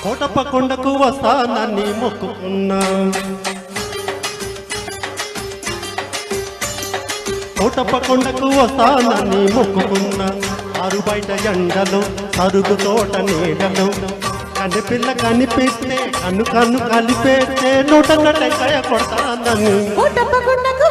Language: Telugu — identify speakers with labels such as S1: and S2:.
S1: కోటప్ప కొండకు వస్తానని మొక్కుకున్నా, కోటప్ప కొండకు వస్తానని మొక్కుకున్నా. ఆరు బయట ఎండలు సరుగు తోట నీడలు కనిపిల్ల కనిపిస్తే కన్ను కన్ను కలిపేస్తే నూట కట్టెకాయ కొడతానని
S2: కోటప్ప కొండకు